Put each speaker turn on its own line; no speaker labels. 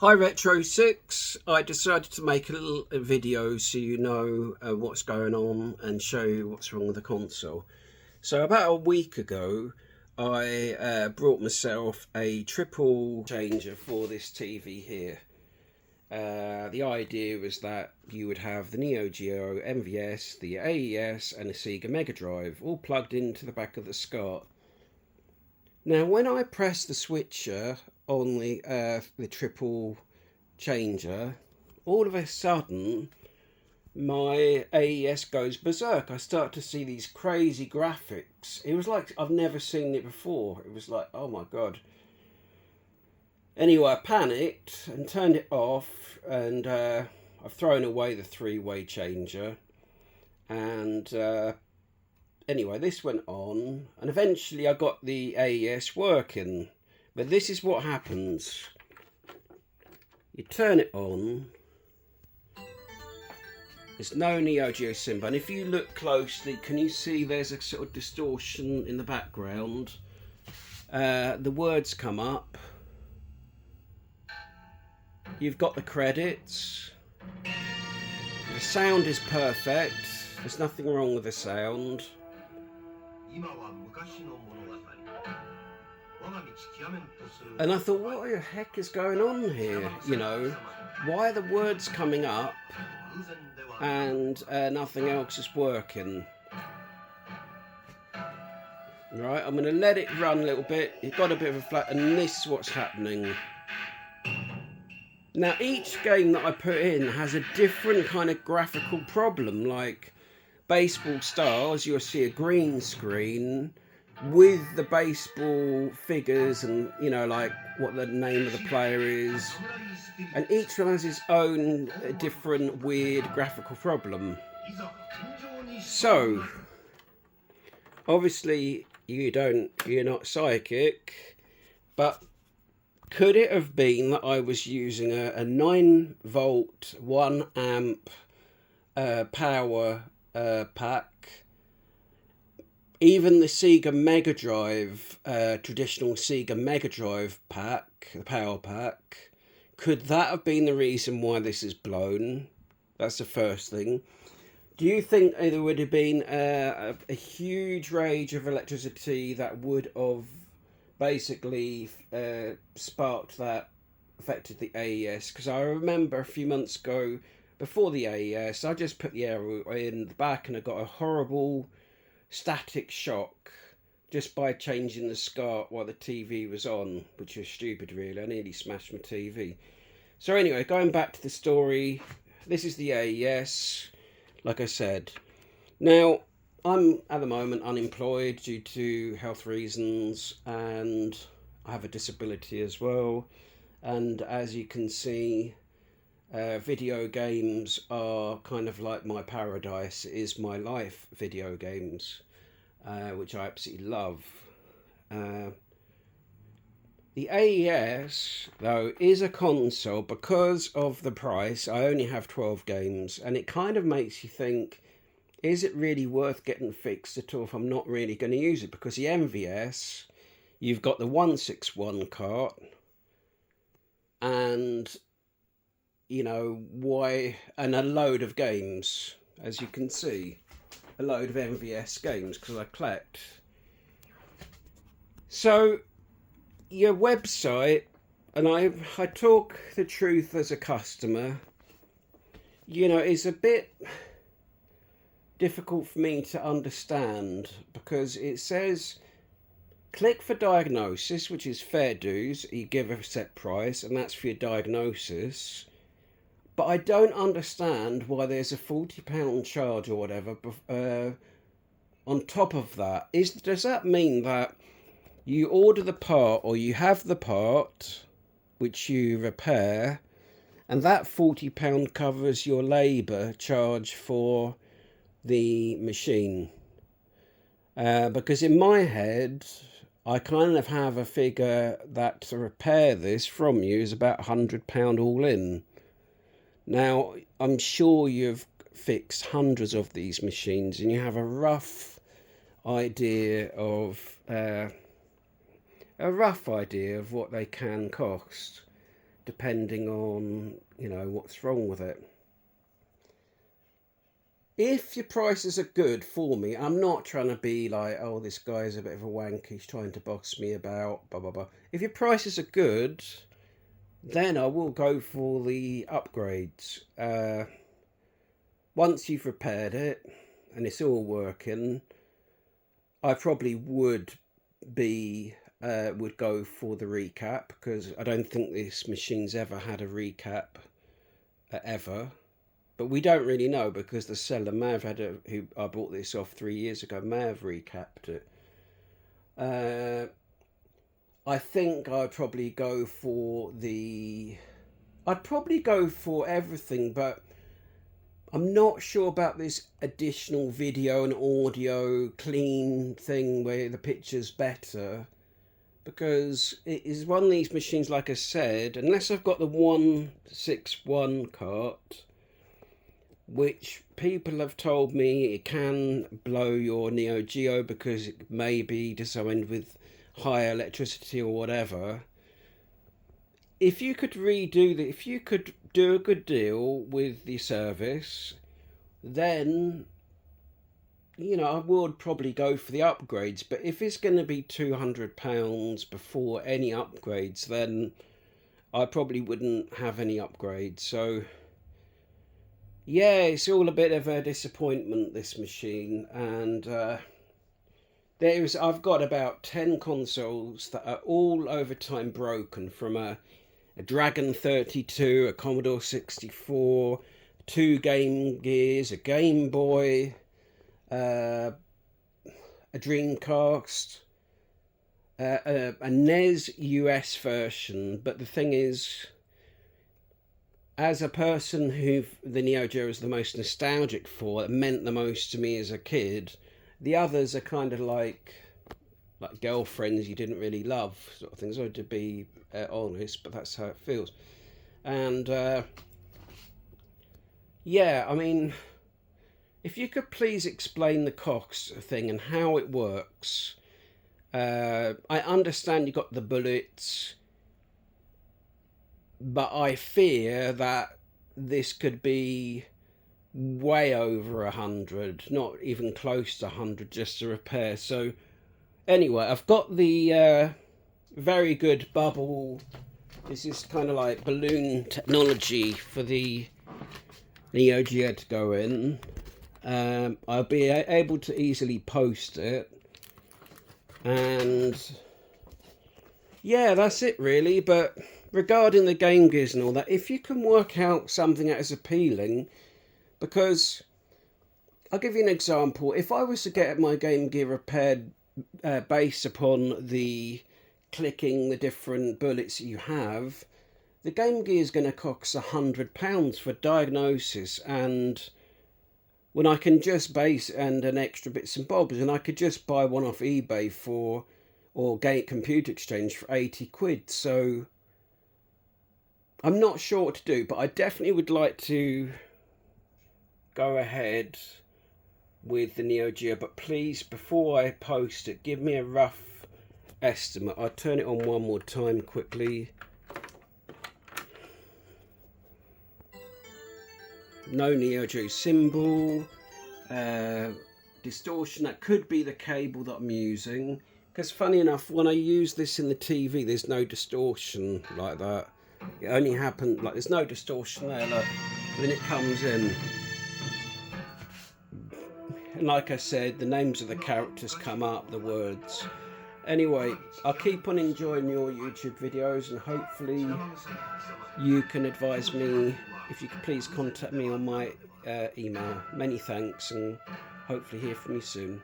Hi Retro6, I decided to make a little video so you know what's going on and show you what's wrong with the console. So about a week ago I brought myself a triple changer for this TV here. The idea was that you would have the Neo Geo, MVS, the AES and a Sega Mega Drive all plugged into the back of the SCART. Now when I press the switcher on the triple changer, all of a sudden my AES goes berserk. I start to see these crazy graphics. It was like I've never seen it before. It was like, oh my god. Anyway, I panicked and turned it off, and I've thrown away the three-way changer. And anyway, this went on, and eventually I got the AES working. But this is what happens. You turn it on. There's no Neo Geo symbol, and if you look closely, can you see there's a sort of distortion in the background? The words come up. You've got the credits. The sound is perfect. There's nothing wrong with the sound. And I thought, what the heck is going on here? You know, why are the words coming up and nothing else is working? Right, I'm going to let it run a little bit. It got a bit of a flat, and this is what's happening. Now, each game that I put in has a different kind of graphical problem. Like Baseball Stars, you'll see a green screen with the baseball figures and, you know, like what the name of the player is. And each one has its own different weird graphical problem. So, obviously, you're not psychic, but could it have been that I was using a 9 volt, 1 amp power pack? Even the Sega Mega Drive, traditional Sega Mega Drive pack, the power pack, could that have been the reason why this is blown? That's the first thing. Do you think there would have been a huge rage of electricity that would have basically sparked that, affected the AES? Because I remember a few months ago, before the AES, I just put the arrow in the back and I got a horrible static shock just by changing the SCART while the TV was on, which was stupid really. I nearly smashed my TV. So anyway, going back to the story, this is the AES, like I said. Now, I'm at the moment unemployed due to health reasons, and I have a disability as well. And as you can see, video games are kind of like my paradise. It is my life, video games, which I absolutely love. The AES, though, is a console. Because of the price, I only have 12 games, and it kind of makes you think, is it really worth getting fixed at all if I'm not really going to use it? Because the MVS, you've got the 161 cart, and, you know, why, and a load of games, as you can see, a load of MVS games, because I collect. So, your website, and I talk the truth as a customer, you know, is a bit difficult for me to understand, because it says click for diagnosis, which is fair dues. You give a set price and that's for your diagnosis, but I don't understand why there's a £40 charge or whatever on top of that. Does that mean that you order the part, or you have the part which you repair, and that £40 covers your labour charge for the machine? Because in my head, I kind of have a figure that to repair this from you is about £100 all in. Now, I'm sure you've fixed hundreds of these machines and you have a rough idea of what they can cost. depending on, you know, what's wrong with it. If your prices are good for me, I'm not trying to be like, oh, this guy's a bit of a wank, he's trying to boss me about, blah, blah, blah. If your prices are good, then I will go for the upgrades. Once you've repaired it and it's all working, I probably would go for the recap, because I don't think this machine's ever had a recap ever. But we don't really know, because the seller may have had who I bought this off 3 years ago, may have recapped it. I think I'd probably go for everything, but I'm not sure about this additional video and audio clean thing where the picture's better, because it is one of these machines, like I said, unless I've got the 161 cart, which people have told me it can blow your Neo Geo because it may be designed with high electricity or whatever. If you could if you could do a good deal with the service, then, you know, I would probably go for the upgrades. But if it's going to be £200 before any upgrades, then I probably wouldn't have any upgrades. So yeah, it's all a bit of a disappointment, this machine. And I've got about 10 consoles that are all over time broken, from a Dragon 32, a Commodore 64, 2 Game Gears, a Game Boy, a Dreamcast, a NES US version. But the thing is, as a person who the Neo Geo is the most nostalgic for, it meant the most to me as a kid, the others are kind of like girlfriends you didn't really love, sort of things. Sorry to be honest, but that's how it feels. And yeah, I mean, if you could please explain the COX thing and how it works. I understand you got the bullets, but I fear that this could be way over 100, not even close to 100, just to repair. So anyway, I've got the very good bubble. This is kind of like balloon technology for the Neo Geo to go in. I'll be able to easily post it. And yeah, that's it really. But regarding the Game Gears and all that, if you can work out something that is appealing, because I'll give you an example. If I was to get my Game Gear repaired based upon the clicking the different bullets you have, the Game Gear is going to cost £100 for diagnosis, and when I can just base and an extra bits and bobs, and I could just buy one off eBay or Game Computer Exchange for 80 quid. So I'm not sure what to do, but I definitely would like to go ahead with the Neo Geo. But please, before I post it, give me a rough estimate. I'll turn it on one more time quickly. No Neo Geo symbol. Distortion, that could be the cable that I'm using, because funny enough, when I use this in the TV, there's no distortion like that. It only happened, like, there's no distortion there, look, then it comes in. And like I said, the names of the characters come up, the words. Anyway, I'll keep on enjoying your YouTube videos, and hopefully you can advise me. If you could please contact me on my email. Many thanks, and hopefully hear from you soon.